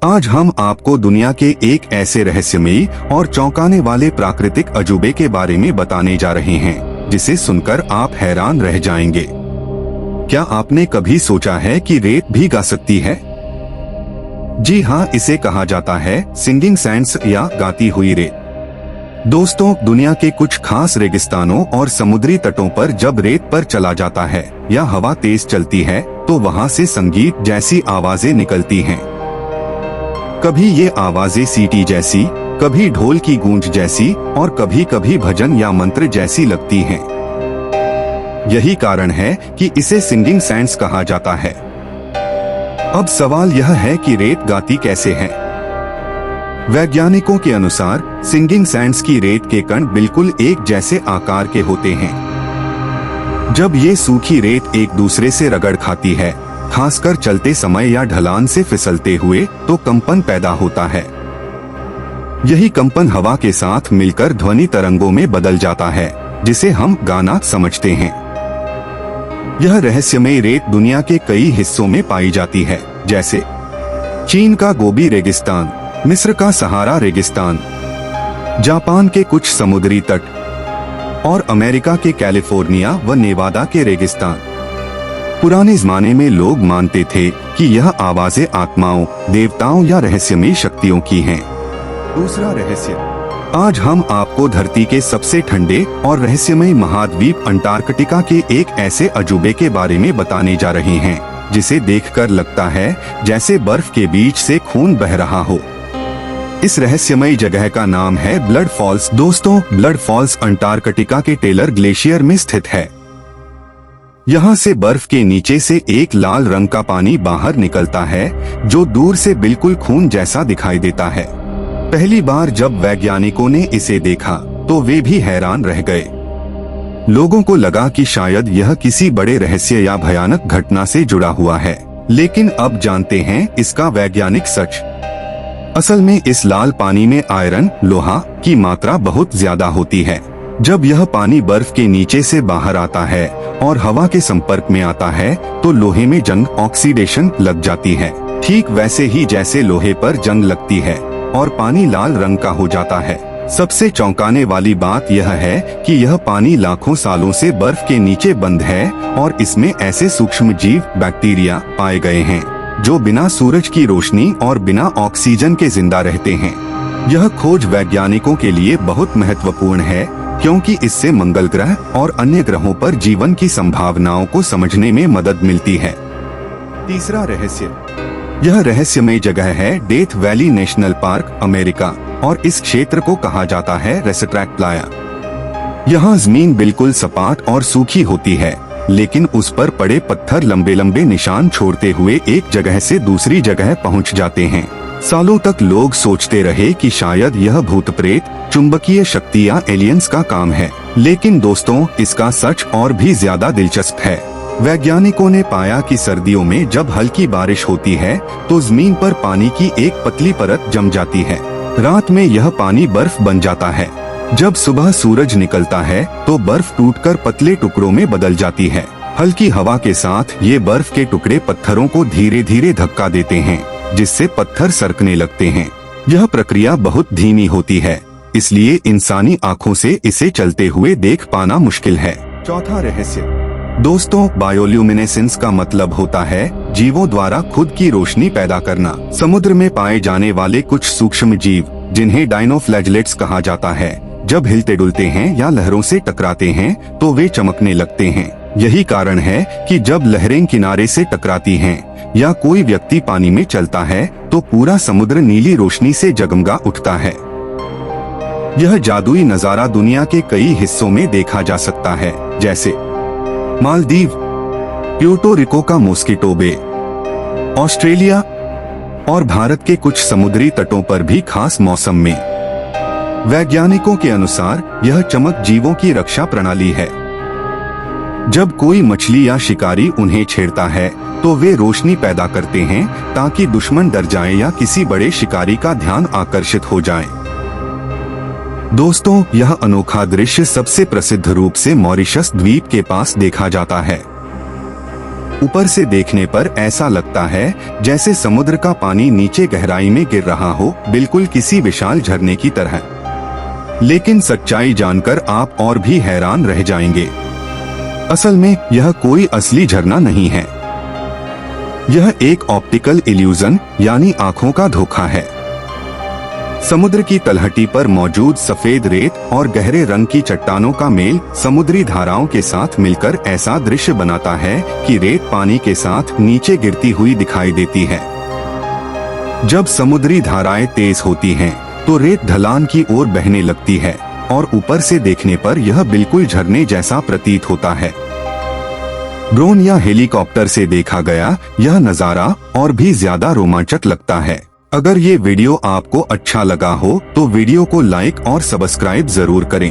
आज हम आपको दुनिया के एक ऐसे रहस्यमयी और चौंकाने वाले प्राकृतिक अजूबे के बारे में बताने जा रहे हैं जिसे सुनकर आप हैरान रह जाएंगे। क्या आपने कभी सोचा है कि रेत भी गा सकती है? जी हाँ, इसे कहा जाता है सिंगिंग सैंड्स या गाती हुई रेत। दोस्तों, दुनिया के कुछ खास रेगिस्तानों और समुद्री तटों पर जब रेत पर चला जाता है या हवा तेज चलती है तो वहाँ से संगीत जैसी आवाजें निकलती हैं। कभी ये आवाजें सीटी जैसी, कभी ढोल की गूंज जैसी और कभी कभी भजन या मंत्र जैसी लगती हैं। यही कारण है कि इसे सिंगिंग सैंड्स कहा जाता है। अब सवाल यह है कि रेत गाती कैसे है? वैज्ञानिकों के अनुसार सिंगिंग सैंड्स की रेत के कण बिल्कुल एक जैसे आकार के होते हैं। जब ये सूखी रेत एक दूसरे से रगड़ खाती है, खासकर चलते समय या ढलान से फिसलते हुए, तो कंपन पैदा होता है। यही कंपन हवा के साथ मिलकर ध्वनि तरंगों में बदल जाता है, जिसे हम गाना समझते हैं। यह रहस्यमय रेत दुनिया के कई हिस्सों में पाई जाती है, जैसे चीन का गोबी रेगिस्तान, मिस्र का सहारा रेगिस्तान, जापान के कुछ समुद्री तट और अमेरिका के कैलिफोर्निया व नेवादा के रेगिस्तान। पुराने जमाने में लोग मानते थे कि यह आवाजें आत्माओं, देवताओं या रहस्यमयी शक्तियों की हैं। दूसरा रहस्य, आज हम आपको धरती के सबसे ठंडे और रहस्यमय महाद्वीप अंटार्कटिका के एक ऐसे अजूबे के बारे में बताने जा रहे हैं जिसे देखकर लगता है जैसे बर्फ के बीच से खून बह रहा हो। इस रहस्यमयी जगह का नाम है ब्लड फॉल्स। दोस्तों, ब्लड फॉल्स अंटार्कटिका के टेलर ग्लेशियर में स्थित है। यहाँ से बर्फ के नीचे से एक लाल रंग का पानी बाहर निकलता है जो दूर से बिल्कुल खून जैसा दिखाई देता है। पहली बार जब वैज्ञानिकों ने इसे देखा तो वे भी हैरान रह गए। लोगों को लगा कि शायद यह किसी बड़े रहस्य या भयानक घटना से जुड़ा हुआ है, लेकिन अब जानते हैं इसका वैज्ञानिक सच। असल में इस लाल पानी में आयरन, लोहा की मात्रा बहुत ज्यादा होती है। जब यह पानी बर्फ के नीचे से बाहर आता है और हवा के संपर्क में आता है तो लोहे में जंग, ऑक्सीडेशन लग जाती है, ठीक वैसे ही जैसे लोहे पर जंग लगती है और पानी लाल रंग का हो जाता है। सबसे चौंकाने वाली बात यह है कि यह पानी लाखों सालों से बर्फ के नीचे बंद है और इसमें ऐसे सूक्ष्म जीव, बैक्टीरिया पाए गए हैं जो बिना सूरज की रोशनी और बिना ऑक्सीजन के जिंदा रहते हैं। यह खोज वैज्ञानिकों के लिए बहुत महत्वपूर्ण है क्योंकि इससे मंगल ग्रह और अन्य ग्रहों पर जीवन की संभावनाओं को समझने में मदद मिलती है। तीसरा रहस्य, यह रहस्यमय जगह है death valley national park, America, और इस क्षेत्र को कहा जाता है रेस्ट्रैक्ट प्लाया। यहाँ जमीन बिल्कुल सपाट और सूखी होती है, लेकिन उस पर पड़े पत्थर लंबे लंबे निशान छोड़ते हुए एक जगह से दूसरी जगह पहुँच जाते हैं। सालों तक लोग सोचते रहे कि शायद यह भूत प्रेत, चुंबकीय शक्ति या एलियंस का काम है, लेकिन दोस्तों इसका सच और भी ज्यादा दिलचस्प है। वैज्ञानिकों ने पाया कि सर्दियों में जब हल्की बारिश होती है तो जमीन पर पानी की एक पतली परत जम जाती है। रात में यह पानी बर्फ बन जाता है। जब सुबह सूरज निकलता है तो बर्फ टूटकर पतले टुकड़ों में बदल जाती है। हल्की हवा के साथ ये बर्फ के टुकड़े पत्थरों को धीरे धीरे धक्का देते हैं, जिससे पत्थर सरकने लगते हैं। यह प्रक्रिया बहुत धीमी होती है, इसलिए इंसानी आँखों से इसे चलते हुए देख पाना मुश्किल है। चौथा रहस्य, दोस्तों, बायोल्यूमिनेसेंस का मतलब होता है जीवों द्वारा खुद की रोशनी पैदा करना। समुद्र में पाए जाने वाले कुछ सूक्ष्म जीव, जिन्हें डायनोफ्लैजेलेट्स कहा जाता है, जब हिलते डुलते हैं या लहरों से टकराते हैं तो वे चमकने लगते हैं। यही कारण है कि जब लहरें किनारे से टकराती हैं या कोई व्यक्ति पानी में चलता है तो पूरा समुद्र नीली रोशनी से जगमगा उठता है। यह जादुई नजारा दुनिया के कई हिस्सों में देखा जा सकता है, जैसे मालदीव, प्यूर्टो रिको का मॉस्किटो बे, ऑस्ट्रेलिया और भारत के कुछ समुद्री तटों पर भी खास मौसम में। वैज्ञानिकों के अनुसार यह चमक जीवों की रक्षा प्रणाली है। जब कोई मछली या शिकारी उन्हें छेड़ता है तो वे रोशनी पैदा करते हैं ताकि दुश्मन डर जाए या किसी बड़े शिकारी का ध्यान आकर्षित हो जाए। दोस्तों, यह अनोखा दृश्य सबसे प्रसिद्ध रूप से मॉरिशस द्वीप के पास देखा जाता है। ऊपर से देखने पर ऐसा लगता है जैसे समुद्र का पानी नीचे गहराई में गिर रहा हो, बिल्कुल किसी विशाल झरने की तरह। लेकिन सच्चाई जानकर आप और भी हैरान रह जाएंगे। असल में यह कोई असली झरना नहीं है। यह एक ऑप्टिकल इल्यूजन यानी आंखों का धोखा है। समुद्र की तलहटी पर मौजूद सफेद रेत और गहरे रंग की चट्टानों का मेल समुद्री धाराओं के साथ मिलकर ऐसा दृश्य बनाता है कि रेत पानी के साथ नीचे गिरती हुई दिखाई देती है। जब समुद्री धाराएं तेज होती हैं, तो रेत ढलान की ओर बहने लगती है और ऊपर से देखने पर यह बिल्कुल झरने जैसा प्रतीत होता है। ड्रोन या हेलीकॉप्टर से देखा गया यह नजारा और भी ज्यादा रोमांचक लगता है। अगर ये वीडियो आपको अच्छा लगा हो तो वीडियो को लाइक और सब्सक्राइब जरूर करें।